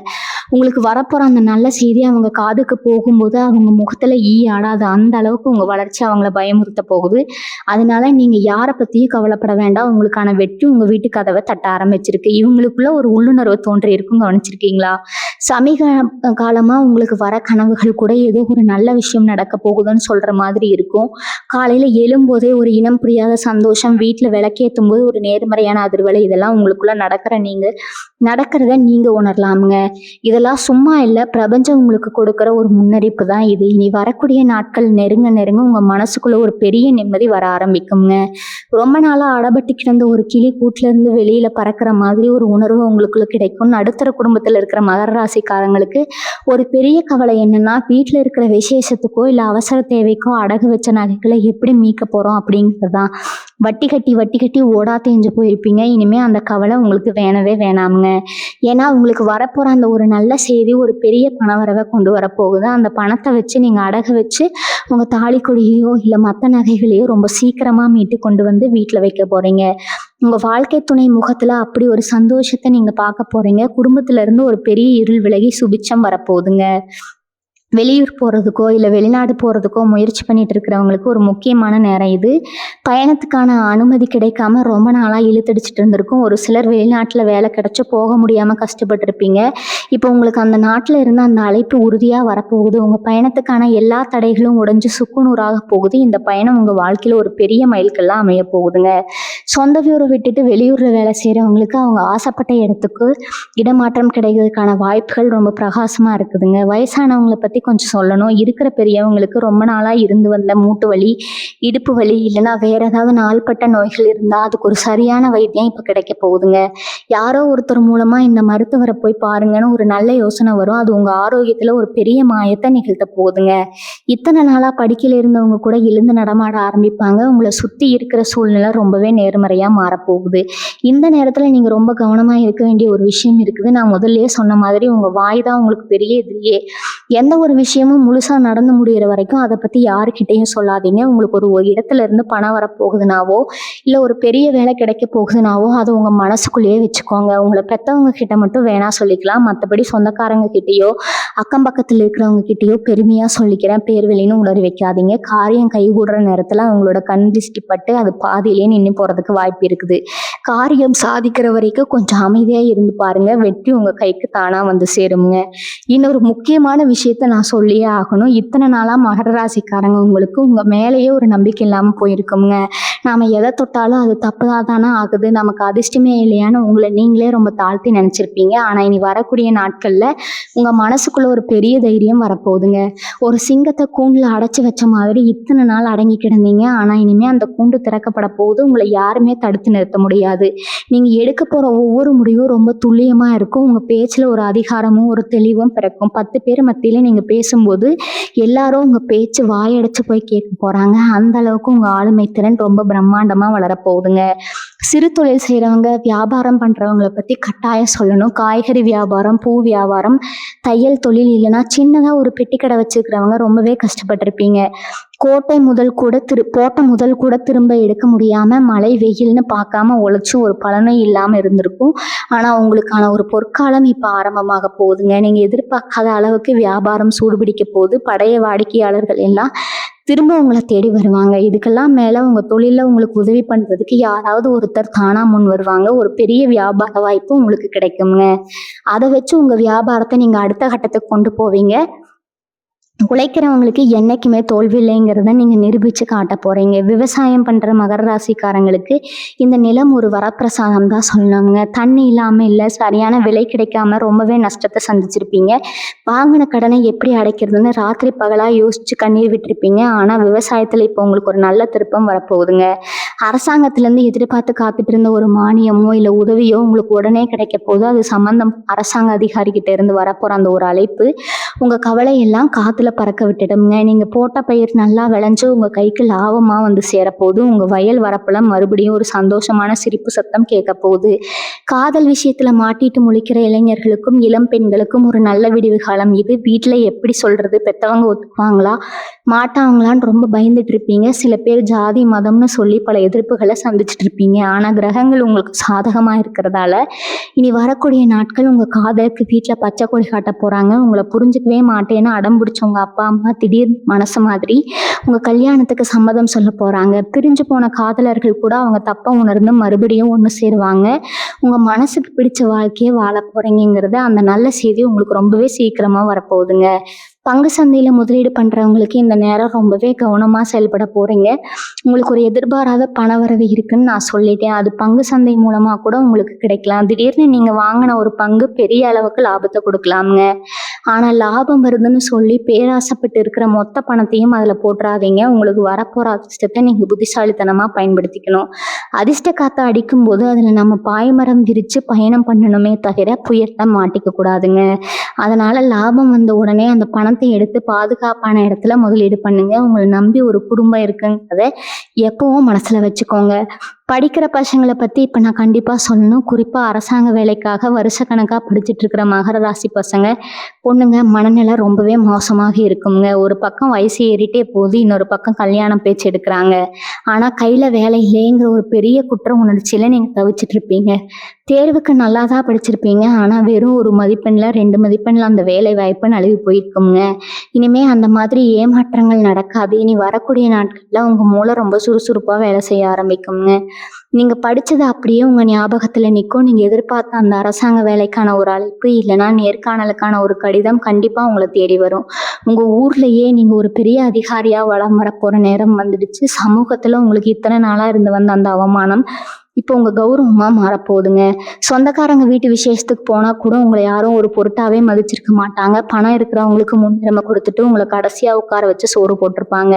உங்களுக்கு வரப்போகிற அந்த நல்ல செய்தி அவங்க காதுக்கு போகும்போது அவங்க முகத்தில் ஈ ஆடாது. அந்த அளவுக்கு உங்கள் வளர்ச்சி அவங்கள பயமுறுத்த போகுது. அதனால நீங்கள் யாரை பற்றியும் கவலைப்பட வேண்டாம். உங்களுக்கான வெற்றி உங்கள் வீட்டு கதவை தட்ட ஆரம்பிச்சிருக்கு. இவங்களுக்குள்ள ஒரு உள்ளுணர்வு தோன்றி இருக்கும், கவனிச்சிருக்கீங்களா? சமீப காலமாக உங்களுக்கு வர கனவுகள் கூட ஏதோ ஒரு நல்ல விஷயம் நடக்க போகுதுன்னு சொல்கிற மாதிரி இருக்கும். காலையில் எழும்போதே ஒரு இனம் புரியாத சந்தோஷம், வீட்டில் விளக்கேற்றும் போது ஒரு நேர்மறையான அதிர்வலை, இதெல்லாம் உங்களுக்குள்ள நடக்கிறத நீங்கள் உணரலாமுங்க. இதெல்லாம் சும்மா இல்லை, பிரபஞ்சம் உங்களுக்கு கொடுக்குற ஒரு முன்னறிப்பு தான் இது. இனி வரக்கூடிய நாட்கள் நெருங்க நெருங்க உங்கள் மனசுக்குள்ள ஒரு பெரிய நிம்மதி வர ஆரம்பிக்குங்க. ரொம்ப நாளாக அடபட்டு கிடந்த ஒரு கிளி கூட்டிலேருந்து வெளியில் பறக்கிற மாதிரி ஒரு உணர்வு உங்களுக்குள்ள கிடைக்கும். நடுத்தர குடும்பத்தில் இருக்கிற மகர ராசிக்காரங்களுக்கு ஒரு பெரிய கவலை என்னன்னா, வீட்டில் இருக்கிற விசேஷத்துக்கோ இல்லை அவசர தேவைக்கோ அடகு வச்ச நகைகளை எப்படி மீட்க போகிறோம் அப்படிங்கிறது தான். வட்டி கட்டி ஓடா தேஞ்சு போயிருப்பீங்க. இனிமேல் அந்த கவலை உங்களுக்கு வேணவே வேணாமுங்க. ஏன்னா உங்களுக்கு வரப்போகிற அந்த ஒரு நல்ல செய்தி ஒரு பெரிய பணவரவை கொண்டு வரப்போகுது. அந்த பணத்தை வச்சு நீங்கள் அடகு வச்சு உங்கள் தாலிக்கொடியோ இல்லை மற்ற நகைகளையோ ரொம்ப சீக்கிரமாக மீட்டு கொண்டு வந்து வீட்டில் வைக்க போகிறீங்க. உங்கள் வாழ்க்கை துணை முகத்தில் அப்படி ஒரு சந்தோஷத்தை நீங்கள் பார்க்க போகிறீங்க. குடும்பத்திலேருந்து ஒரு பெரிய இருள் விலகி சுபிச்சம் வரப்போகுதுங்க. வெளியூர் போகிறதுக்கோ இல்லை வெளிநாடு போகிறதுக்கோ முயற்சி பண்ணிட்டு இருக்கிறவங்களுக்கு ஒரு முக்கியமான நேரம் இது. பயணத்துக்கான அனுமதி கிடைக்காம ரொம்ப நாளாக இழுத்தடிச்சிட்டு இருந்திருக்கும். ஒரு சிலர் வெளிநாட்டில் வேலை கிடைச்சி போக முடியாமல் கஷ்டப்பட்டுருப்பீங்க. இப்போ உங்களுக்கு அந்த நாட்டில் இருந்து அந்த அழைப்பு உறுதியாக வரப்போகுது. உங்கள் பயணத்துக்கான எல்லா தடைகளும் உடைஞ்சு சுக்குநூறாக போகுது. இந்த பயணம் உங்கள் வாழ்க்கையில் ஒரு பெரிய மைல்கல்லாம் அமைய போகுதுங்க. சொந்த ஊரை விட்டுட்டு வெளியூரில் வேலை செய்கிறவங்களுக்கு அவங்க ஆசைப்பட்ட இடத்துக்கு இடமாற்றம் கிடைக்கிறதுக்கான வாய்ப்புகள் ரொம்ப பிரகாசமாக இருக்குதுங்க. வயசானவங்களை பற்றி கொஞ்சம் சொல்லணும். இருக்கிற பெரியவங்களுக்கு ரொம்ப நாளாக இருந்து வந்த மூட்டு வலி, இடுப்பு வலி, இல்லைன்னா வேற ஏதாவது நாள்பட்ட நோய்கள் இருந்தால் அதுக்கு ஒரு சரியான வைத்தியம் இப்போ கிடைக்க போகுதுங்க. யாரோ ஒருத்தர் மூலமாக இந்த மருத்துவரை போய் பாருங்கன்னு ஒரு நல்ல யோசனை வரும். அது உங்கள் ஆரோக்கியத்தில் ஒரு பெரிய மாயத்தை நிகழ்த்த போகுதுங்க. இத்தனை நாளாக படிக்கையில் இருந்தவங்க கூட எழுந்து நடமாட ஆரம்பிப்பாங்க. உங்களை சுற்றி இருக்கிற சூழ்நிலை ரொம்பவே நேர்மறையாக மாறப்போகுது. இந்த நேரத்தில் நீங்கள் ரொம்ப கவனமாக இருக்க வேண்டிய ஒரு விஷயம் இருக்குது. நான் முதல்லயே சொன்ன மாதிரி உங்கள் வாய் தான் உங்களுக்கு பெரிய எதிரியே. எந்த ஒரு விஷயமும் முழுசாக நடந்து முடிகிற வரைக்கும் அதை பற்றி யாருக்கிட்டையும் சொல்லாதீங்க. உங்களுக்கு ஒரு இடத்துல இருந்து பணம் வரப்போகுதுனாவோ இல்லை ஒரு பெரிய வேலை கிடைக்க போகுதுனாவோ அதை உங்கள் மனசுக்குள்ளேயே வச்சுக்கோங்க. உங்களை பெற்றவங்க கிட்ட மட்டும் வேணா சொல்லிக்கலாம். மற்றபடி சொந்தக்காரங்க கிட்டேயோ அக்கம் பக்கத்தில் இருக்கிறவங்க கிட்டேயோ பெருமையாக சொல்லிக்கிறேன் பேர் வெளின்னு உளறி வைக்காதீங்க. காரியம் கைகூடுற நேரத்தில் அவங்களோட கண் திருஷ்டி பட்டு அது பாதியிலே நின்று போகிறதுக்கு வாய்ப்பு இருக்குது. காரியம் சாதிக்கிற வரைக்கும் கொஞ்சம் அமைதியாக இருந்து பாருங்க, வெற்றி உங்கள் கைக்கு தானாக வந்து சேருங்க. இன்னொரு முக்கியமான விஷயத்த நான் சொல்லியே ஆகணும். இத்தனை நாளாக மகர ராசிக்காரங்க உங்களுக்கு உங்கள் மேலேயே ஒரு நம்பிக்கை இல்லாமல் போயிருக்குங்க. நாம் எதை தொட்டாலும் அது தப்புதான் தானே ஆகுது, நமக்கு அதிர்ஷ்டமே இல்லையான்னு உங்களை நீங்களே ரொம்ப தாழ்த்தி நினச்சிருப்பீங்க. ஆனால் இனி வரக்கூடிய நாட்களில் உங்கள் மனசுக்குள்ளே ஒரு பெரிய தைரியம் வரப்போகுதுங்க. ஒரு சிங்கத்தை கூண்டில் அடைச்சி வச்ச மாதிரி இத்தனை நாள் அடங்கி கிடந்தீங்க. ஆனால் இனிமேல் அந்த கூண்டு திறக்கப்பட போகுது, உங்களை யாருமே தடுத்து நிறுத்த முடியாது. நீங்கள் எடுக்க போகிற ஒவ்வொரு முடிவும் ரொம்ப துல்லியமாக இருக்கும். உங்கள் பேச்சில் ஒரு அதிகாரமும் ஒரு தெளிவும் பிறக்கும். 10 பேர் மத்தியில் நீங்கள் பேசும்போது எல்லாரும் உங்கள் பேச்சு வாயடைச்சு போய் கேட்க போகிறாங்க. அந்த அளவுக்கு உங்கள் ஆளுமை திறன் ரொம்ப பிரம்மாண்டமாக வளரப்போகுதுங்க. சிறு தொழில் செய்கிறவங்க, வியாபாரம் பண்ணுறவங்களை பற்றி கட்டாயம் சொல்லணும். காய்கறி வியாபாரம், பூ வியாபாரம், தையல் தொழில், இல்லைன்னா சின்னதாக ஒரு பெட்டி கடை வச்சுருக்கிறவங்க ரொம்பவே கஷ்டப்பட்டிருப்பீங்க. போட்ட முதல் கூட திரும்ப எடுக்க முடியாமல் மழை வெயில்னு பார்க்காம உழைச்சி ஒரு பலனும் இல்லாமல் இருந்திருக்கும். ஆனால் உங்களுக்கான ஒரு பொற்காலம் இப்போ ஆரம்பமாக போகுதுங்க. நீங்கள் எதிர்பார்க்காத அளவுக்கு வியாபாரம் சூடுபிடிக்க போகுது. பழைய வாடிக்கையாளர்கள் எல்லாம் திரும்ப உங்களை தேடி வருவாங்க. இதுக்கெல்லாம் மேலே உங்கள் தொழிலில் உங்களுக்கு உதவி பண்ணுறதுக்கு யாராவது ஒருத்தர் தானாக முன் வருவாங்க. ஒரு பெரிய வியாபார வாய்ப்பு உங்களுக்கு கிடைக்குங்க. அதை வச்சு உங்கள் வியாபாரத்தை நீங்கள் அடுத்த கட்டத்துக்கு கொண்டு போவீங்க. உழைக்கிறவங்களுக்கு என்னைக்குமே தோல்வி இல்லைங்கிறத நீங்கள் நிரூபித்து காட்ட போகிறீங்க. விவசாயம் பண்ணுற மகர ராசிக்காரங்களுக்கு இந்த நிலம் ஒரு வரப்பிரசாதம் தான் சொல்லணுங்க. தண்ணி இல்லாமல் இல்லை, சரியான விலை கிடைக்காம ரொம்பவே நஷ்டத்தை சந்திச்சிருப்பீங்க. வாங்கின கடனை எப்படி அடைக்கிறதுன்னு ராத்திரி பகலாக யோசித்து கண்ணீர் விட்டுருப்பீங்க. ஆனால் விவசாயத்தில் இப்போ உங்களுக்கு ஒரு நல்ல திருப்பம் வரப்போகுதுங்க. அரசாங்கத்திலேருந்து எதிர்பார்த்து காத்துட்டு இருந்த ஒரு மானியமோ இல்லை உதவியோ உங்களுக்கு உடனே கிடைக்க போகுது. அது சம்பந்தம் அரசாங்க அதிகாரிகிட்ட இருந்து வரப்போகிற அந்த ஒரு அழைப்பு உங்கள் கவலையெல்லாம் காற்றுல பறக்க விட்டுடுங்க. நீங்கள் போட்ட பயிர் நல்லா விளைஞ்சு உங்கள் கைக்கு லாபமாக வந்து சேரப்போகுது. உங்கள் வயல் வரப்பில் மறுபடியும் ஒரு சந்தோஷமான சிரிப்பு சத்தம் கேட்க போகுது. காதல் விஷயத்தில் மாட்டிட்டு முழிக்கிற இளைஞர்களுக்கும் இளம் பெண்களுக்கும் ஒரு நல்ல விடிவு காலம் இது. வீட்டில் எப்படி சொல்கிறது, பெற்றவங்க ஒத்துக்குவாங்களா மாட்டாங்களான்னு ரொம்ப பயந்துட்டு இருப்பீங்க. சில பேர் ஜாதி மதம்னு சொல்லி பல எதிர்ப்புகளை சந்திச்சுட்டு இருப்பீங்க. ஆனால் கிரகங்கள் உங்களுக்கு சாதகமாக இருக்கிறதால இனி வரக்கூடிய நாட்கள் உங்கள் காதலுக்கு வீட்டில் பச்சை கொடி காட்ட போகிறாங்க. உங்களை புரிஞ்சுக்கவே மாட்டேன்னு அடம் பிடிச்சவங்க அப்பா அம்மா திடீர் மனசு மாதிரி உங்கள் கல்யாணத்துக்கு சம்மதம் சொல்ல போகிறாங்க. பிரிஞ்சு போன காதலர்கள் கூட அவங்க தப்பை உணர்ந்து மறுபடியும் ஒன்று சேருவாங்க. உங்கள் மனசுக்கு பிடிச்ச வாழ்க்கையை வாழ போகிறீங்கிறது அந்த நல்ல செய்தி உங்களுக்கு ரொம்பவே சீக்கிரமாக வரப்போகுதுங்க. பங்கு சந்தையில் முதலீடு பண்ணுறவங்களுக்கு இந்த நேரம் ரொம்பவே கவனமாக செயல்பட போகிறீங்க. உங்களுக்கு ஒரு எதிர்பாராத பணவரவு இருக்குன்னு நான் சொல்லிட்டேன். அது பங்கு சந்தை மூலமாக கூட உங்களுக்கு கிடைக்கலாம். திடீர்னு நீங்கள் வாங்கின ஒரு பங்கு பெரிய அளவுக்கு லாபத்தை கொடுக்கலாமுங்க. ஆனால் லாபம் வருதுன்னு சொல்லி பேராசைப்பட்டு இருக்கிற மொத்த பணத்தையும் அதில் போட்டுறாதீங்க. உங்களுக்கு வரப்போகிற அதிர்ஷ்டத்தை நீங்கள் புத்திசாலித்தனமாக பயன்படுத்திக்கணும். அதிர்ஷ்ட காற்றை அடிக்கும்போது அதில் நம்ம பாய்மரம் விரித்து பயணம் பண்ணணுமே தவிர புயத்தை மாட்டிக்க கூடாதுங்க. அதனால் லாபம் வந்த உடனே அந்த பணத்தை எடுத்து பாதுகாப்பான இடத்துல முதலீடு பண்ணுங்க. உங்களை நம்பி ஒரு குடும்பம் இருக்குங்கிறத எப்பவும் மனசில் வச்சுக்கோங்க. படிக்கிற பசங்களை பற்றி இப்போ நான் கண்டிப்பாக சொல்லணும். குறிப்பாக அரசாங்க வேலைக்காக வருஷக்கணக்காக படிச்சுட்டு இருக்கிற மகர ராசி பசங்க பொண்ணுங்க மனநிலை ரொம்பவே மோசமாக இருக்குங்க. ஒரு பக்கம் வயசு ஏறிட்டே போகுது, இன்னொரு பக்கம் கல்யாணம் பேச்சு எடுக்கிறாங்க. ஆனால் கையில் வேலை இல்லைங்கிற ஒரு பெரிய குற்ற உணர்ச்சியில் நீங்கள் தவிச்சிட்டு இருப்பீங்க. தேர்வுக்கு நல்லா தான் படிச்சிருப்பீங்க, ஆனால் வெறும் 1 மதிப்பெண்ணில் 2 மதிப்பெண்ணில் அந்த வேலை வாய்ப்பு நழுவி போயிருக்குங்க. இனிமேல் அந்த மாதிரி ஏமாற்றங்கள் நடக்காது. இனி வரக்கூடிய நாட்களில் உங்கள் மூளை ரொம்ப சுறுசுறுப்பாக வேலை செய்ய ஆரம்பிக்குங்க. நீங்கள் படித்தது அப்படியே உங்கள் ஞாபகத்தில் நிற்கும். நீங்கள் எதிர்பார்த்த அந்த அரசாங்க வேலைக்கான ஒரு அழைப்பு இல்லைனா நேர்காணலுக்கான ஒரு கடிதம் கண்டிப்பாக உங்களை தேடி வரும். உங்கள் ஊர்லேயே நீங்கள் ஒரு பெரிய அதிகாரியாக வலம் வரப்போகிற நேரம் வந்துடுச்சு. சமூகத்தில் உங்களுக்கு இத்தனை நாளாக இருந்து வந்த அந்த அவமானம் இப்போ உங்கள் கௌரவமாக மாறப்போகுதுங்க. சொந்தக்காரங்க வீட்டு விசேஷத்துக்கு போனால் கூட உங்களை யாரும் ஒரு பொருட்டாவே மதிச்சிருக்க மாட்டாங்க. பணம் இருக்கிறவங்களுக்கு முன்னுரிமை கொடுத்துட்டு உங்களை கடைசியாக உட்கார வச்சு சோறு போட்டிருப்பாங்க.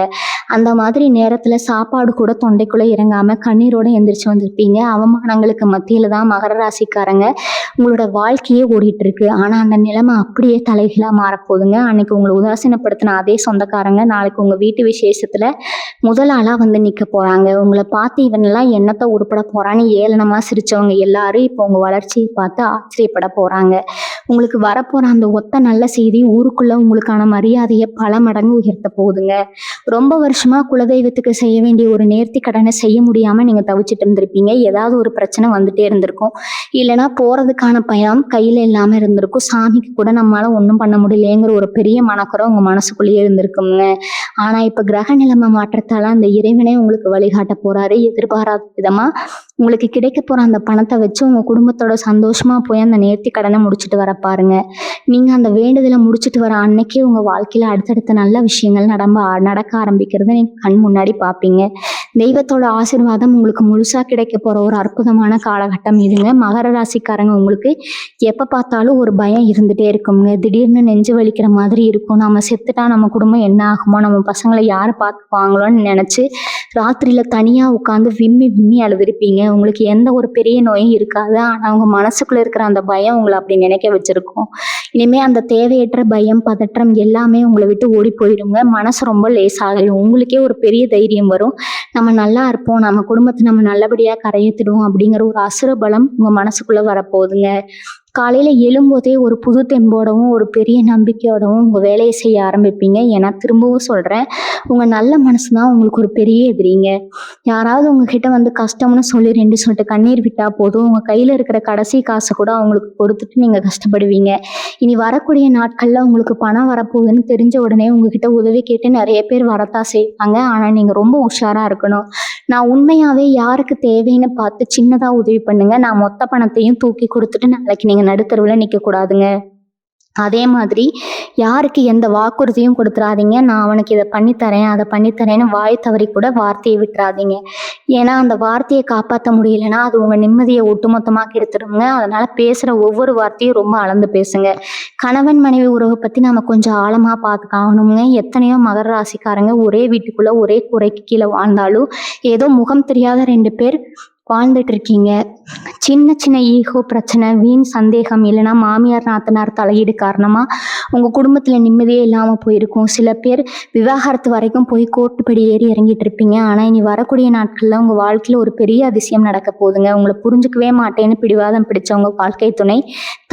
அந்த மாதிரி நேரத்தில் சாப்பாடு கூட தொண்டைக்குள்ளே இறங்காமல் கண்ணீரோடு எந்திரிச்சு வந்திருப்பீங்க. அவமானங்களுக்கு மத்தியில் தான் மகர ராசிக்காரங்க உங்களோட வாழ்க்கையே ஓடிட்டு இருக்கு. ஆனால் அந்த நிலைமை அப்படியே தலைகீழாக மாறப்போகுதுங்க. அன்னைக்கு உங்களை உதாசீனப்படுத்தின அதே சொந்தக்காரங்க நாளைக்கு உங்கள் வீட்டு விசேஷத்தில் முதல் ஆளாக வந்து நிற்க போகிறாங்க. உங்களை பார்த்து இவனெல்லாம் என்னத்தை உருப்பட போகிறான்னு ஏளனமாக சிரித்தவங்க எல்லாரும் இப்போ உங்கள் வளர்ச்சியை பார்த்து ஆச்சரியப்பட போகிறாங்க. உங்களுக்கு வரப்போகிற அந்த ஒத்த நல்ல செய்தி ஊருக்குள்ளே உங்களுக்கான மரியாதையை பல மடங்கு உயர்த்த போகுதுங்க. ரொம்ப வருஷமாக குலதெய்வத்துக்கு செய்ய வேண்டிய ஒரு நேர்த்தி கடனை செய்ய முடியாமல் நீங்கள் தவிச்சிட்டு இருந்திருப்பீங்க. ஏதாவது ஒரு பிரச்சனை வந்துட்டே இருந்திருக்கும். இல்லைனா போகிறதுக்கான பயம் கையில் இல்லாமல் இருந்திருக்கும். சாமிக்கு கூட நம்மளால் ஒன்றும் பண்ண முடியலையேங்கிற ஒரு பெரிய மனக்குறை உங்கள் மனசுக்குள்ளேயே இருந்திருக்குங்க. ஆனால் இப்போ கிரக நிலைமை மாற்றத்தால் அந்த இறைவனே உங்களுக்கு வழிகாட்ட போகிறாரு. எதிர்பாராத விதமாக உங்களுக்கு கிடைக்க போகிற அந்த பணத்தை வச்சு உங்கள் குடும்பத்தோட சந்தோஷமாக போய் அந்த நேர்த்தி கடனை முடிச்சுட்டு வர பாருங்க. நீங்கள் அந்த வேண்டுதலை முடிச்சுட்டு வர அன்னைக்கே உங்கள் வாழ்க்கையில் அடுத்தடுத்த நல்ல விஷயங்கள் நடக்க ஆரம்பிக்கிறத நீங்கள் கண் முன்னாடி பார்ப்பீங்க. தெய்வத்தோட ஆசீர்வாதம் உங்களுக்கு முழுசாக கிடைக்க போகிற ஒரு அற்புதமான காலகட்டம் இதுங்க. மகர ராசிக்காரங்க உங்களுக்கு எப்போ பார்த்தாலும் ஒரு பயம் இருந்துகிட்டே இருக்குங்க. திடீர்னு நெஞ்சு வலிக்கிற மாதிரி இருக்கும். நம்ம செத்துட்டா நம்ம குடும்பம் என்ன ஆகுமோ, நம்ம பசங்களை யார் பார்த்துக்குவாங்களோன்னு நினச்சி ராத்திரியில் தனியாக உட்காந்து விம்மி விம்மி அழுதுருப்பீங்க. உங்களுக்கு எந்த ஒரு பெரிய நோயும் இருக்காது. ஆனால் அவங்க மனசுக்குள்ளே இருக்கிற அந்த பயம் உங்களை அப்படி நினைக்க வச்சுருக்கும். இனிமேல் அந்த தேவையற்ற பயம் பதற்றம் எல்லாமே உங்களை விட்டு ஓடி போயிடுங்க. மனசு ரொம்ப லேசாகிடும். உங்களுக்கே ஒரு பெரிய தைரியம் வரும். நம்ம நல்லா இருப்போம், நம்ம குடும்பத்தை நம்ம நல்லபடியாக கரையேற்றிடுவோம் அப்படிங்கிற ஒரு அசுர பலம் உங்கள் மனசுக்குள்ளே வரப்போகுதுங்க. காலையில் எழும்போதே ஒரு புது தெம்போடவும் ஒரு பெரிய நம்பிக்கையோடவும் உங்கள் வேலையை செய்ய ஆரம்பிப்பீங்க. ஏன்னா திரும்பவும் சொல்கிறேன், உங்கள் நல்ல மனசு தான் உங்களுக்கு ஒரு பெரிய எதிரிங்க. யாராவது உங்ககிட்ட வந்து கஷ்டம்னு சொல்லி 2 சொட்டு கண்ணீர் விட்டால் போதும், உங்கள் கையில் இருக்கிற கடைசி காசை கூட அவங்களுக்கு கொடுத்துட்டு நீங்கள் கஷ்டப்படுவீங்க. இனி வரக்கூடிய நாட்களில் உங்களுக்கு பணம் வரப்போகுதுன்னு தெரிஞ்ச உடனே உங்ககிட்ட உதவி கேட்டு நிறைய பேர் வரத்தான் செய்வாங்க. ஆனால் நீங்கள் ரொம்ப உஷாராக இருக்கணும். நான் உண்மையாகவே யாருக்கு தேவைன்னு பார்த்து சின்னதாக உதவி பண்ணுங்க. நான் மொத்த பணத்தையும் தூக்கி கொடுத்துட்டு நாளைக்கு நீங்கள் நடுத்தருவில் நிற்கக்கூடாதுங்க. அதே மாதிரி யாருக்கு எந்த வாக்குறுதியும் கொடுத்துறாதீங்க. நான் அவனுக்கு இதை பண்ணித்தரேன் அதை பண்ணித்தரேன்னு வாய் தவறி கூட வார்த்தையை விட்டுறாதீங்க. ஏன்னா அந்த வார்த்தையை காப்பாற்ற முடியலைன்னா அது உங்கள் நிம்மதியை ஒட்டுமொத்தமாக கெடுத்துடுங்க. அதனால் பேசுகிற ஒவ்வொரு வார்த்தையும் ரொம்ப அளந்து பேசுங்க. கணவன் மனைவி உறவை பற்றி நம்ம கொஞ்சம் ஆழமாக பார்த்துக்காகணுங்க. எத்தனையோ மகர ராசிக்காரங்க ஒரே வீட்டுக்குள்ளே ஒரே கூரைக்கு கீழே வாழ்ந்தாலும் ஏதோ முகம் தெரியாத 2 பேர் வாழ்ந்துட்டு இருக்கீங்க. சின்ன சின்ன ஈகோ பிரச்சனை, வீண் சந்தேகம், இல்லைனா மாமியார் நாத்தனார் தலையீடு காரணமாக உங்கள் குடும்பத்தில் நிம்மதியே இல்லாமல் போயிருக்கும். சில பேர் விவாகரத்து வரைக்கும் போய் கோர்ட்டுப்படி ஏறி இறங்கிட்டு இருப்பீங்க. ஆனால் இனி வரக்கூடிய நாட்களில் உங்கள் வாழ்க்கையில் ஒரு பெரிய அதிசயம் நடக்க போகுதுங்க. உங்களை புரிஞ்சுக்கவே மாட்டேன்னு பிடிவாதம் பிடிச்சவங்க வாழ்க்கை துணை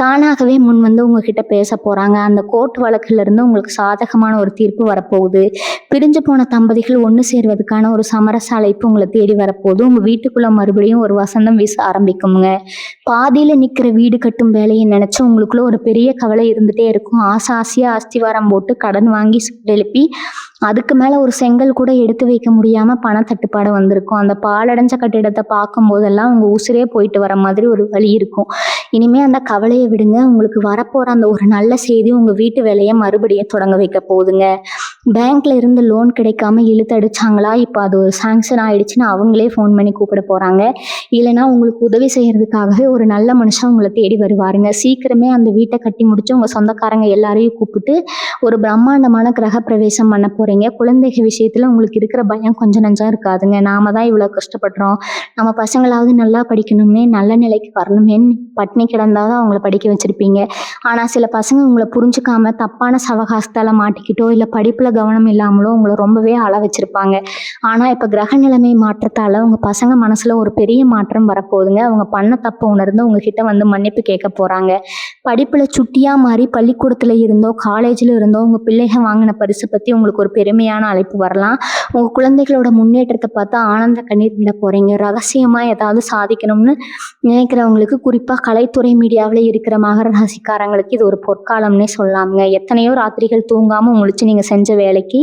தானாகவே முன் வந்து உங்ககிட்ட பேச போகிறாங்க. அந்த கோர்ட் வழக்கிலிருந்து உங்களுக்கு சாதகமான ஒரு தீர்ப்பு வரப்போகுது. பிரிஞ்சு போன தம்பதிகள் ஒன்று சேர்வதற்கான ஒரு சமரச அழைப்பு உங்களை தேடி வரப்போகுது. உங்கள் வீட்டுக்குள்ளே மறுபடியும் ஒரு வசந்தம் வீச ஆரம்பிக்குங்க. பாதியில் நிற்கிற வீடு கட்டும் வேலையை நினச்சி உங்களுக்குள்ள ஒரு பெரிய கவலை இருந்துகிட்டே இருக்கும். ஆசையாக அஸ்திவாரம் போட்டு கடன் வாங்கி எழுப்பி அதுக்கு மேலே ஒரு செங்கல் கூட எடுத்து வைக்க முடியாமல் பணத்தட்டுப்பாடு வந்திருக்கும். அந்த பாலடைஞ்ச கட்டிடத்தை பார்க்கும் போதெல்லாம் உங்கள் உசிரே போயிட்டு வர மாதிரி ஒரு வழி இருக்கும். இனிமேல் அந்த கவலையை விடுங்க. உங்களுக்கு வரப்போகிற அந்த ஒரு நல்ல செய்தி உங்கள் வீட்டு வேலையை மறுபடியும் தொடங்க வைக்க போகுதுங்க. பேங்க்ல இருந்து லோன் கிடைக்காம இழுத்தடிச்சாங்களா, இப்போ அது ஒரு சாங்ஷன் ஆயிடுச்சுன்னு அவங்களே ஃபோன் பண்ணி கூப்பிட போகிறாங்க. இல்லைனா உங்களுக்கு உதவி செய்கிறதுக்காகவே ஒரு நல்ல மனுஷன் உங்களை தேடி வருவாருங்க. சீக்கிரமே அந்த வீட்டை கட்டி முடிச்சு உங்கள் சொந்தக்காரங்க எல்லாரையும் கூப்பிட்டு ஒரு பிரம்மாண்டமான கிரக பிரவேசம் பண்ண போகிறீங்க. குழந்தைகள் விஷயத்தில் உங்களுக்கு இருக்கிற பயம் கொஞ்சம் நஞ்சம் இருக்காதுங்க. நாம தான் இவ்வளோ கஷ்டப்படுறோம், நம்ம பசங்களாவது நல்லா படிக்கணுமே, நல்ல நிலைக்கு வரணுமேன்னு பட்னி கிடந்தாதான் அவங்கள படிக்க வச்சுருப்பீங்க. ஆனால் சில பசங்க உங்களை புரிஞ்சுக்காம தப்பான சவகாசத்தால் மாட்டிக்கிட்டோ இல்லை படிப்பில் கவனம் இல்லாமலோ உங்களை ரொம்பவே அழ வச்சுருப்பாங்க. ஆனால் இப்போ கிரக நிலைமை மாற்றத்தால் உங்கள் பசங்க மனசில் ஒரு பெரிய மாற்றம் வரப்போகுதுங்க. அவங்க பண்ண தப்பு உணர்ந்து உங்ககிட்ட வந்து மன்னிப்பு கேட்க போகிறாங்க. படிப்பில் சுட்டியாக மாறி பள்ளிக்கூடத்தில் இருந்தோ காலேஜில் இருந்தோ உங்கள் பிள்ளைகள் வாங்கின பரிசு பற்றி உங்களுக்கு ஒரு பெருமையான அழைப்பு வரலாம். உங்கள் குழந்தைகளோட முன்னேற்றத்தை பார்த்து ஆனந்த கண்ணீர் விட போகிறீங்க. ரகசியமாக ஏதாவது சாதிக்கணும்னு நினைக்கிறவங்களுக்கு, குறிப்பாக கலைத்துறை மீடியாவில் இருக்கிற மகர ராசிக்காரங்களுக்கு இது ஒரு பொற்காலம்னே சொல்லலாமுங்க. எத்தனையோ ராத்திரிகள் தூங்காமல் முழிச்சு நீங்கள் செஞ்ச வேலைக்கு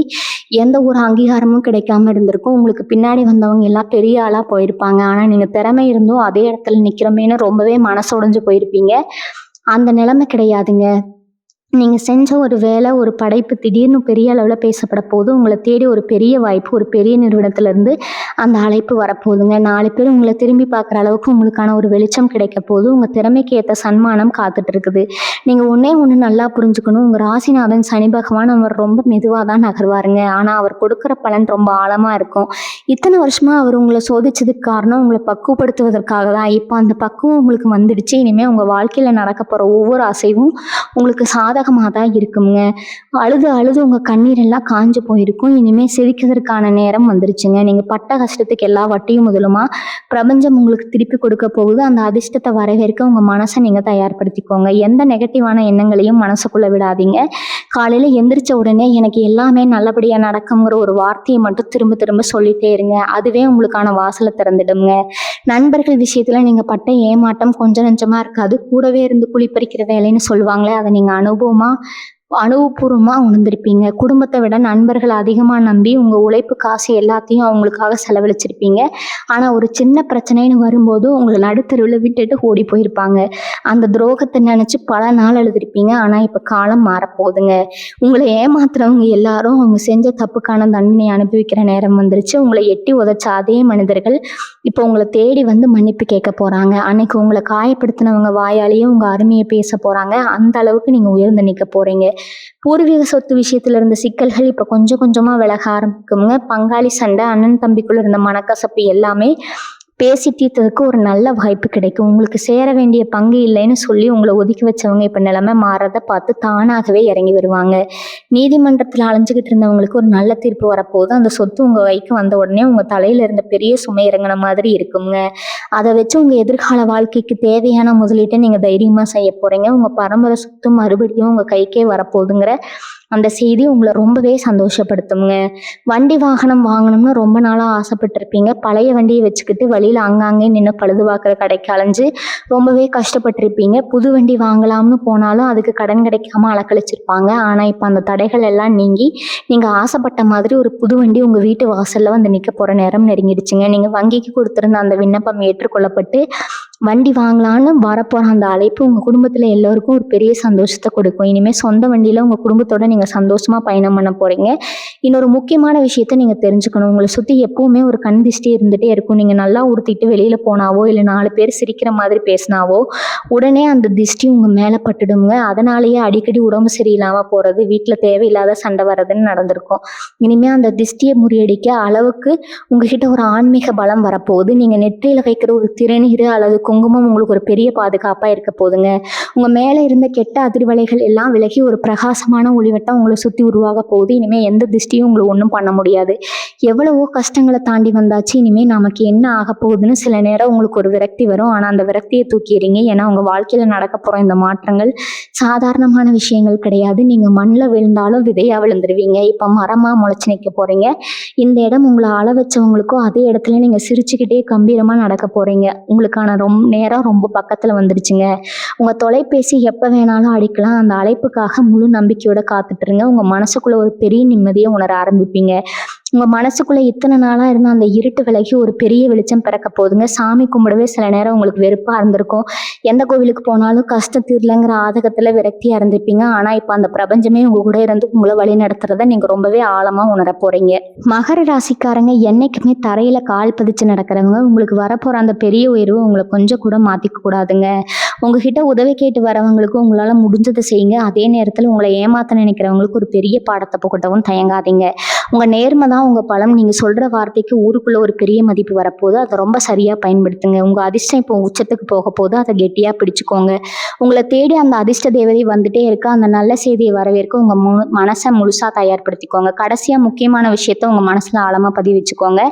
எந்த ஒரு அங்கீகாரமும் கிடைக்காம இருந்திருக்கும். உங்களுக்கு பின்னாடி வந்தவங்க எல்லாம் பெரிய ஆளாக போயிருப்பாங்க. ஆனால் நீங்கள் திறமை இருந்தும் அதே இடத்துல நிற்கிறோமேனு ரொம்பவே மனசொடைஞ்சு போயிருப்பீங்க. அந்த நிலைமை கிடையாதுங்க. நீங்கள் செஞ்ச ஒரு வேலை, ஒரு படைப்பு திடீர்னு பெரிய அளவில் பேசப்பட போது உங்களை தேடி ஒரு பெரிய வாய்ப்பு ஒரு பெரிய நிறுவனத்திலேருந்து அந்த அழைப்பு வரப்போகுதுங்க. 4 பேர் உங்களை திரும்பி பார்க்குற அளவுக்கு உங்களுக்கான ஒரு வெளிச்சம் கிடைக்க போது. உங்கள் திறமைக்கு ஏற்ற சன்மானம் காத்துட்டு இருக்குது. நீங்கள் ஒன்று நல்லா புரிஞ்சுக்கணும். உங்கள் ராசிநாதன் சனி பகவான் அவர் ரொம்ப மெதுவாக தான் நகர்வாருங்க. ஆனால் அவர் கொடுக்குற பலன் ரொம்ப ஆழமாக இருக்கும். இத்தனை வருஷமாக அவர் உங்களை சோதிச்சதுக்கு காரணம் உங்களை பக்குவப்படுத்துவதற்காக தான். இப்போ அந்த பக்குவம் உங்களுக்கு வந்துடுச்சு. இனிமேல் உங்கள் வாழ்க்கையில் நடக்க போகிற ஒவ்வொரு அசைவும் உங்களுக்கு சாதகமாக தான் இருக்குங்க. அழுது அழுது உங்கள் கண்ணீர் எல்லாம் காஞ்சு போயிருக்கும். இனிமேல் சிரிக்கிறதுக்கான நேரம் வந்துருச்சுங்க. நீங்கள் பட்ட கஷ்டத்துக்கு எல்லா வட்டியும் முதலுமா பிரபஞ்சம் உங்களுக்கு திருப்பி கொடுக்க போகுது. அந்த அதிர்ஷ்டத்தை வரவேற்க உங்கள் மனசை நீங்கள் தயார்படுத்திக்கோங்க. எந்த நெகட்டிவான எண்ணங்களையும் மனசுக்குள்ளே விடாதீங்க. காலையில் எந்திரிச்ச உடனே எனக்கு எல்லாமே நல்லபடியாக நடக்குங்கிற ஒரு வார்த்தையை மட்டும் திரும்ப திரும்ப சொல்லிட்டே இருங்க. அதுவே உங்களுக்கான வாசலை திறந்துடுங்க. நண்பர்கள் விஷயத்தில் நீங்கள் பட்ட ஏமாட்டம் கொஞ்சம் நெஞ்சமாக இருக்காது. கூடவே இருந்து குளிப்பறிக்கிற வேலைன்னு சொல்லுவாங்களே, அதை நீங்கள் அனுபவபூர்வமாக உணர்ந்திருப்பீங்க. குடும்பத்தை விட நண்பர்கள் அதிகமாக நம்பி உங்கள் உழைப்பு காசு எல்லாத்தையும் அவங்களுக்காக செலவழிச்சிருப்பீங்க. ஆனால் ஒரு சின்ன பிரச்சனைன்னு வரும்போது உங்களை நடுத்தருவில் விட்டுட்டு ஓடி போயிருப்பாங்க. அந்த துரோகத்தை நினச்சி பல நாள் எழுதிருப்பீங்க. ஆனால் இப்போ காலம் மாறப்போகுதுங்க. உங்களை ஏமாத்துறவங்க எல்லாரும் அவங்க செஞ்ச தப்புக்கான தண்டனை அனுபவிக்கிற நேரம் வந்துருச்சு. உங்களை எட்டி உதைச்ச அதே மனிதர்கள் இப்போ உங்களை தேடி வந்து மன்னிப்பு கேட்க போகிறாங்க. அன்னைக்கு உங்களை காயப்படுத்தினவங்க வாயாலேயே உங்கள் அருமையை பேச போகிறாங்க. அந்த அளவுக்கு நீங்கள் உயர்ந்து நிற்க போகிறீங்க. பூர்வீக சொத்து விஷயத்துல இருந்த சிக்கல்கள் இப்ப கொஞ்சம் கொஞ்சமா விலக ஆரம்பிக்குங்க. பங்காளி சண்டை, அண்ணன் தம்பிக்குள்ள இருந்த மனக்கசப்பு எல்லாமே பேசி தீர்த்ததுக்கு ஒரு நல்ல வாய்ப்பு கிடைக்கும். உங்களுக்கு சேர வேண்டிய பங்கு இல்லைன்னு சொல்லி உங்களை ஒதுக்கி வச்சவங்க இப்போ நிலைமை மாறதை பார்த்து தானாகவே இறங்கி வருவாங்க. நீதிமன்றத்தில் அலைஞ்சிக்கிட்டு இருந்தவங்களுக்கு ஒரு நல்ல தீர்ப்பு வரப்போகுது. அந்த சொத்து உங்கள் கைக்கு வந்த உடனே உங்கள் தலையில் இருந்த பெரிய சுமை இறங்கின மாதிரி இருக்குங்க. அதை வச்சு உங்கள் எதிர்கால வாழ்க்கைக்கு தேவையான முதலீட்டை நீங்கள் தைரியமாக செய்ய போகிறீங்க. உங்கள் பரம்பரை சொத்து மறுபடியும் உங்கள் கைக்கே வரப்போகுதுங்கிற அந்த செய்தி உங்களை ரொம்பவே சந்தோஷப்படுத்துங்க. வண்டி வாகனம் வாங்கணும்னு ரொம்ப நாளாக ஆசைப்பட்டிருப்பீங்க. பழைய வண்டியை வச்சுக்கிட்டு வழியில் அங்கங்கே நின்று பழுதுபார்க்குற கடைக்கு அலைஞ்சு ரொம்பவே கஷ்டப்பட்டிருப்பீங்க. புது வண்டி வாங்கலாம்னு போனாலும் அதுக்கு கடன் கிடைக்காம அலக்கழிச்சிருப்பாங்க. ஆனால் இப்போ அந்த தடைகள் எல்லாம் நீங்கி நீங்கள் ஆசைப்பட்ட மாதிரி ஒரு புது வண்டி உங்கள் வீட்டு வாசலில் வந்து நிற்க போகிற நேரம் நெருங்கிடுச்சுங்க. நீங்கள் வங்கிக்கு கொடுத்துருந்த அந்த விண்ணப்பம் ஏற்றுக்கொள்ளப்பட்டு வண்டி வாங்கலான்னு வரப்போகிற அந்த அழைப்பு உங்கள் குடும்பத்தில் எல்லோருக்கும் ஒரு பெரிய சந்தோஷத்தை கொடுக்கும். இனிமேல் சொந்த வண்டியில் உங்கள் குடும்பத்தோடு நீங்கள் சந்தோஷமாக பயணம் பண்ண போகிறீங்க. இன்னொரு முக்கியமான விஷயத்த நீங்கள் தெரிஞ்சுக்கணும். உங்களை சுற்றி எப்போவுமே ஒரு கண் திஷ்டி இருந்துகிட்டே இருக்கும். நீங்கள் நல்லா உடுத்திட்டு வெளியில் போனாவோ இல்லை 4 பேர் சிரிக்கிற மாதிரி பேசினாவோ உடனே அந்த திஷ்டி உங்கள் மேலே பட்டுடுங்க. அதனாலேயே அடிக்கடி உடம்பு சரியில்லாமல் போகிறது, வீட்டில் தேவையில்லாத சண்டை வர்றதுன்னு நடந்திருக்கும். இனிமேல் அந்த திஷ்டியை முறியடிக்க அளவுக்கு உங்ககிட்ட ஒரு ஆன்மீக பலம் வரப்போகுது. நீங்கள் நெற்றியில் வைக்கிற ஒரு திருநீர் அல்லது குங்குமம் உங்களுக்கு ஒரு பெரிய பாதுகாப்பாக இருக்க போகுதுங்க. உங்கள் மேலே இருந்த கெட்ட அதிர்வலைகள் எல்லாம் விலகி ஒரு பிரகாசமான ஒளிவட்டம் உங்களை சுற்றி உருவாக போகுது. இனிமேல் எந்த திஷ்டியும் உங்களை ஒன்றும் பண்ண முடியாது. எவ்வளவோ கஷ்டங்களை தாண்டி வந்தாச்சு. இனிமேல் நமக்கு என்ன ஆக போகுதுன்னு சில நேரம் உங்களுக்கு ஒரு விரக்தி வரும். ஆனால் அந்த விரக்தியை தூக்கிடுறீங்க. ஏன்னா உங்கள் வாழ்க்கையில் நடக்க போகிற இந்த மாற்றங்கள் சாதாரணமான விஷயங்கள் கிடையாது. நீங்கள் மண்ணில் விழுந்தாலும் விதையாக விழுந்துருவீங்க. இப்போ மரமாக முளைச்சி நிற்க போகிறீங்க. இந்த இடம் உங்களை அள வச்சவங்களுக்கும் அதே இடத்துல நீங்கள் சிரிச்சுக்கிட்டே கம்பீரமாக நடக்க போகிறீங்க. உங்களுக்கான நேரம் ரொம்ப பக்கத்தில் வந்துருச்சுங்க. உங்கள் தொலைபேசி எப்போ வேணாலும் அடிக்கலாம். அந்த அழைப்புக்காக முழு நம்பிக்கையோட காத்துட்ருங்க. உங்கள் மனசுக்குள்ளே ஒரு பெரிய நிம்மதியை உணர ஆரம்பிப்பீங்க. உங்கள் மனசுக்குள்ளே இத்தனை நாளாக இருந்த அந்த இருட்டு விலகி ஒரு பெரிய வெளிச்சம் பிறக்க போகுதுங்க. சாமி கும்பிடவே சில நேரம் உங்களுக்கு வெறுப்பாக இருந்திருக்கும். எந்த கோவிலுக்கு போனாலும் கஷ்டம் தீரலைங்கிற ஆதகத்தில் விரக்தியாக இருந்திருப்பீங்க. ஆனால் இப்போ அந்த பிரபஞ்சமே உங்கள் கூட இருந்து உங்களை வழி நடத்துறத நீங்கள் ரொம்பவே ஆழமாக உணர போகிறீங்க. மகர ராசிக்காரங்க என்னைக்குமே தரையில் கால் பதிச்சு நடக்கிறவங்க. உங்களுக்கு வரப்போகிற அந்த பெரிய உயர்வு உங்களை கொஞ்சம் கூட மாற்றிக்க கூடாதுங்க. உங்ககிட்ட உதவி கேட்டு வரவங்களுக்கு உங்களால் முடிஞ்சதை செய்யுங்க. அதே நேரத்தில் உங்களை ஏமாற்ற நினைக்கிறவங்களுக்கு ஒரு பெரிய பாடத்தை புகட்டவும் தயங்காதீங்க. உங்கள் நேர்மை தான் உங்கள் பலம். நீங்கள் சொல்கிற வார்த்தைக்கு ஊருக்குள்ளே ஒரு பெரிய மதிப்பு வரப்போகுது. அதை ரொம்ப சரியாக பயன்படுத்துங்க. உங்கள் அதிர்ஷ்டம் இப்போ உச்சத்துக்கு போக போது. அதை கெட்டியாக பிடிச்சிக்கோங்க. உங்களை தேடி அந்த அதிர்ஷ்ட தேவதை வந்துட்டே இருக்க. அந்த நல்ல செய்தியை வரவேற்க உங்கள் மனசை முழுசாக தயார்படுத்திக்கோங்க. கடைசியாக முக்கியமான விஷயத்த உங்கள் மனசில் ஆழமாக பதிவு வச்சுக்கோங்க.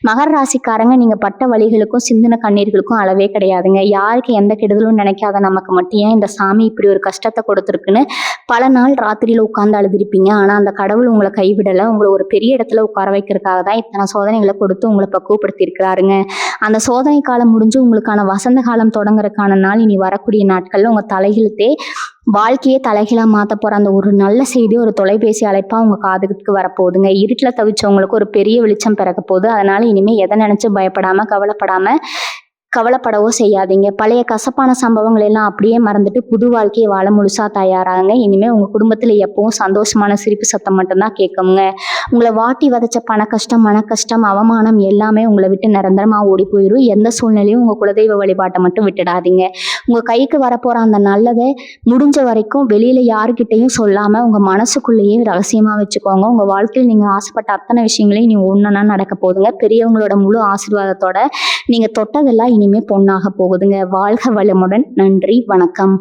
மகர ராசிக்காரங்க, நீங்கள் பட்ட வலிகளுக்கும் சிந்தின கண்ணீர்களுக்கும் அளவே கிடையாதுங்க. யாருக்கு எந்த கெடுதலும் நினைக்காத நமக்கு மட்டும் ஏன் இந்த சாமி இப்படி ஒரு கஷ்டத்தை கொடுத்துருக்குன்னு பல நாள் ராத்திரியில் உட்கார்ந்து அழுதுருப்பீங்க. ஆனால் அந்த கடவுள் உங்களை கைவிடலை. உங்களை ஒரு பெரிய இடத்துல உட்கார வைக்கிறதுக்காக தான் இத்தனை சோதனைகளை கொடுத்து உங்களை பக்குவப்படுத்தி இருக்கிறாருங்க. அந்த சோதனை காலம் முடிஞ்சு உங்களுக்கான வசந்த காலம் தொடங்குறதுக்கான நாள் இனி வரக்கூடிய நாட்கள்ல உங்க தலைகளுத்தே வாழ்க்கையே தலைகீழாக மாற்ற போகிற அந்த ஒரு நல்ல செய்தி ஒரு தொலைபேசி அழைப்பாக உங்கள் காதுக்கு வரப்போகுதுங்க. இருட்டில் தவிச்சவங்களுக்கு ஒரு பெரிய வெளிச்சம் பிறக்க போகுது. அதனால் இனிமேல் எதை நினச்சி பயப்படாமல் கவலைப்படவோ செய்யாதீங்க. பழைய கசப்பான சம்பவங்கள் எல்லாம் அப்படியே மறந்துட்டு புது வாழ்க்கையை வாழ முழுசாக தயாராகுங்க. இனிமேல் உங்கள் குடும்பத்தில் எப்பவும் சந்தோஷமான சிரிப்பு சத்தம் மட்டும்தான் கேட்குங்க. உங்களை வாட்டி வதைச்ச பண கஷ்டம், மன கஷ்டம், அவமானம் எல்லாமே உங்களை விட்டு நிரந்தரமாக ஓடி போயிடும். எந்த சூழ்நிலையும் உங்கள் குலதெய்வ வழிபாட்டை மட்டும் விட்டுடாதீங்க. உங்கள் கைக்கு வரப்போகிற அந்த நல்லதை முடிஞ்ச வரைக்கும் வெளியில் யாருக்கிட்டையும் சொல்லாமல் உங்கள் மனசுக்குள்ளேயே ரகசியமாக வச்சுக்கோங்க. உங்கள் வாழ்க்கையில் நீங்கள் ஆசைப்பட்ட அத்தனை விஷயங்களையும் நீங்கள் ஒன்றுனா நடக்க போகுதுங்க. பெரியவங்களோட முழு ஆசீர்வாதத்தோட நீங்கள் தொட்டதெல்லாம் இனிமே பொன்னாக போகுதுங்க. வாழ்க வளமுடன். நன்றி, வணக்கம்.